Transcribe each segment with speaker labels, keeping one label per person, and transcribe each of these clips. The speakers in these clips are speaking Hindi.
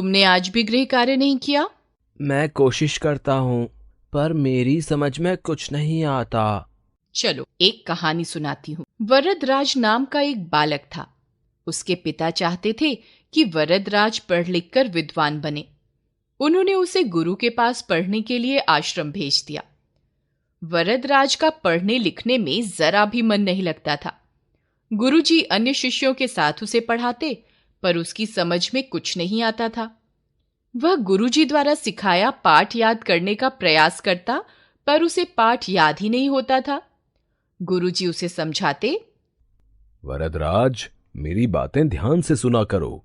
Speaker 1: तुमने आज भी गृह कार्य नहीं किया?
Speaker 2: मैं कोशिश करता हूँ, पर मेरी समझ में कुछ नहीं आता।
Speaker 1: चलो एक कहानी सुनाती हूँ। वरदराज नाम का एक बालक था। उसके पिता चाहते थे कि वरदराज पढ़ लिख कर विद्वान बने। उन्होंने उसे गुरु के पास पढ़ने के लिए आश्रम भेज दिया। वरदराज का पढ़ने लिखने में जरा भी मन नहीं लगता था। गुरुजी अन्य शिष्यों के साथ उसे पढ़ाते, पर उसकी समझ में कुछ नहीं आता था। वह गुरुजी द्वारा सिखाया पाठ याद करने का प्रयास करता, पर उसे पाठ याद ही नहीं होता था। गुरुजी उसे समझाते,
Speaker 2: वरदराज, मेरी बातें ध्यान से सुना करो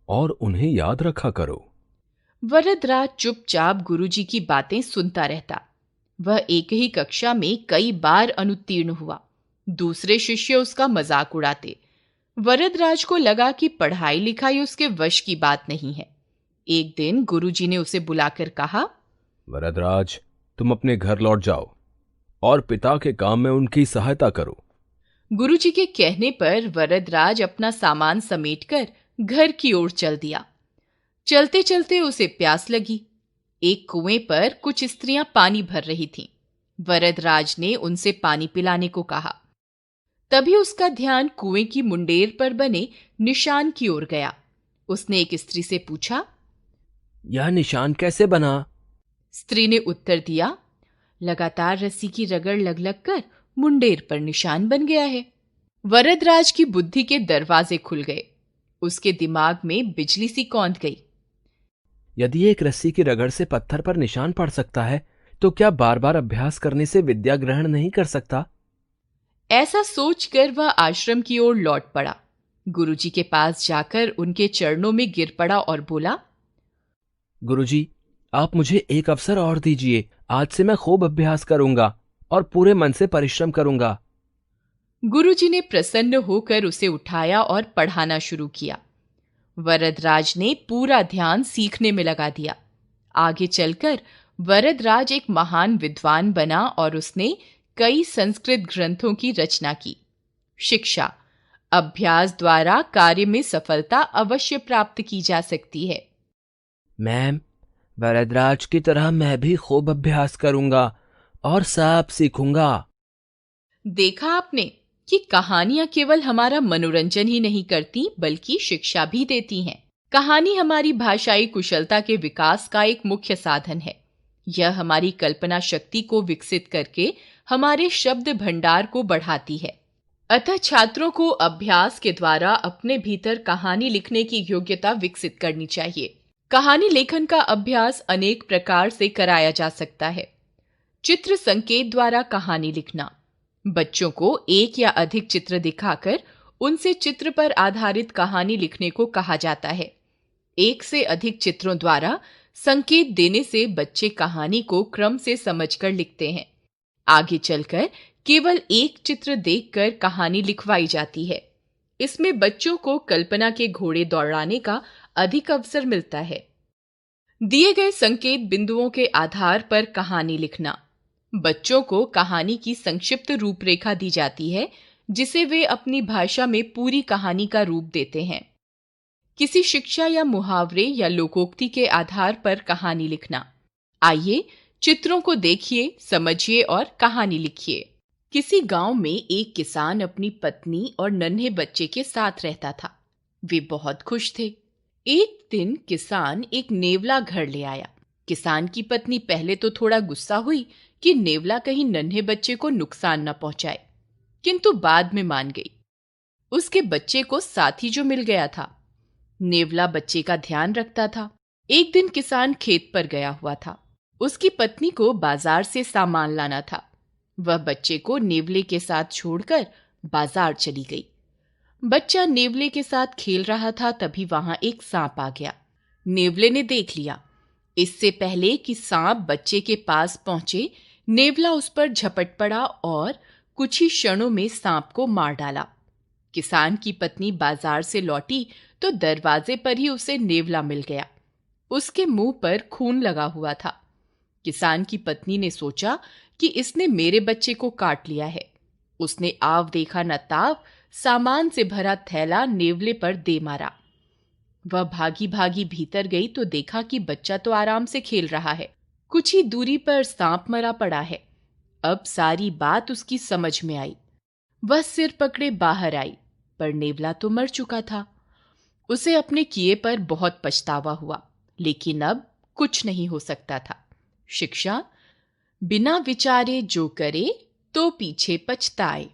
Speaker 2: और उन्हें याद रखा करो।
Speaker 1: वरदराज चुपचाप गुरुजी की बातें सुनता रहता। वह एक ही कक्षा में कई बार अनुत्तीर्ण हुआ। दूसरे शिष्य उसका मजाक उड़ाते। वरदराज को लगा कि पढ़ाई लिखाई उसके वश की बात नहीं है। एक दिन गुरुजी ने उसे बुलाकर कहा,
Speaker 2: वरदराज, तुम अपने घर लौट जाओ और पिता के काम में उनकी सहायता करो।
Speaker 1: गुरुजी के कहने पर वरदराज अपना सामान समेटकर घर की ओर चल दिया। चलते चलते उसे प्यास लगी। एक कुएं पर कुछ स्त्रियां पानी भर रही थीं। वरदराज ने उनसे पानी पिलाने को कहा। तभी उसका ध्यान कुएं की मुंडेर पर बने निशान की ओर गया। उसने एक स्त्री से पूछा।
Speaker 2: यह निशान कैसे बना?
Speaker 1: स्त्री ने उत्तर दिया, लगातार रस्सी की रगड़ लग लग कर मुंडेर पर निशान बन गया है। वरदराज की बुद्धि के दरवाजे खुल गए। उसके दिमाग में बिजली सी कौंध गई।
Speaker 2: यदि एक रस्सी की रगड़ से पत्थर पर निशान पड़ सकता है, तो क्या बार बार अभ्यास करने से विद्या ग्रहण नहीं कर सकता?
Speaker 1: ऐसा सोचकर वह आश्रम की ओर लौट पड़ा। गुरुजी के पास जाकर उनके चरणों में गिर पड़ा और बोला,
Speaker 2: गुरुजी, आप मुझे एक अवसर और दीजिए। आज से मैं खूब अभ्यास करूंगा और पूरे मन से परिश्रम करूंगा।
Speaker 1: गुरुजी ने प्रसन्न होकर उसे उठाया और पढ़ाना शुरू किया। वरदराज ने पूरा ध्यान सीखने में लगा दिया। आगे चलकर वरदराज एक महान विद्वान बना और उसने कई संस्कृत ग्रंथों की रचना की। शिक्षा, अभ्यास द्वारा कार्य में सफलता अवश्य प्राप्त की जा सकती है।
Speaker 2: मैम, वरदराज की तरह मैं भी खूब अभ्यास करूंगा और सब सीखूंगा।
Speaker 1: देखा आपने कि कहानियां केवल हमारा मनोरंजन ही नहीं करती, बल्कि शिक्षा भी देती हैं। कहानी हमारी भाषाई कुशलता के विकास का एक मुख्य साधन है। यह हमारी कल्पना शक्ति को विकसित करके हमारे शब्द भंडार को बढ़ाती है। अतः छात्रों को अभ्यास के द्वारा अपने भीतर कहानी लिखने की योग्यता विकसित करनी चाहिए। कहानी लेखन का अभ्यास अनेक प्रकार से कराया जा सकता है। चित्र संकेत द्वारा कहानी लिखना। बच्चों को एक या अधिक चित्र दिखाकर उनसे चित्र पर आधारित कहानी लिखने को कहा जाता है। एक से अधिक चित्रों द्वारा संकेत देने से बच्चे कहानी को क्रम से समझकर लिखते हैं। आगे चलकर केवल एक चित्र देखकर कहानी लिखवाई जाती है। इसमें बच्चों को कल्पना के घोड़े दौड़ाने का अधिक अवसर मिलता है। दिए गए संकेत बिंदुओं के आधार पर कहानी लिखना। बच्चों को कहानी की संक्षिप्त रूपरेखा दी जाती है, जिसे वे अपनी भाषा में पूरी कहानी का रूप देते हैं। किसी शिक्षा या मुहावरे या लोकोक्ति के आधार पर कहानी लिखना। आइए चित्रों को देखिए, समझिए और कहानी लिखिए। किसी गांव में एक किसान अपनी पत्नी और नन्हे बच्चे के साथ रहता था। वे बहुत खुश थे। एक दिन किसान एक नेवला घर ले आया। किसान की पत्नी पहले तो थोड़ा गुस्सा हुई कि नेवला कहीं नन्हे बच्चे को नुकसान न पहुंचाए, किंतु बाद में मान गई। उसके बच्चे को साथी जो मिल गया था। नेवला बच्चे का ध्यान रखता था। एक दिन किसान खेत पर गया हुआ था। उसकी पत्नी को बाजार से सामान लाना था। वह बच्चे को नेवले के साथ छोड़कर बाजार चली गई। बच्चा नेवले के साथ खेल रहा था, तभी वहां एक सांप आ गया। नेवले ने देख लिया। इससे पहले कि सांप बच्चे के पास पहुंचे, नेवला उस पर झपट पड़ा और कुछ ही क्षणों में सांप को मार डाला। किसान की पत्नी बाजार से लौटी तो दरवाजे पर ही उसे नेवला मिल गया। उसके मुंह पर खून लगा हुआ था। किसान की पत्नी ने सोचा कि इसने मेरे बच्चे को काट लिया है। उसने आव देखा न ताव सामान से भरा थैला नेवले पर दे मारा। वह भागी भागी भीतर गई तो देखा कि बच्चा तो आराम से खेल रहा है, कुछ ही दूरी पर सांप मरा पड़ा है। अब सारी बात उसकी समझ में आई। वह सिर पकड़े बाहर आई, पर नेवला तो मर चुका था। उसे अपने किए पर बहुत पछतावा हुआ, लेकिन अब कुछ नहीं हो सकता था। शिक्षा, बिना विचारे जो करे तो पीछे पछताए।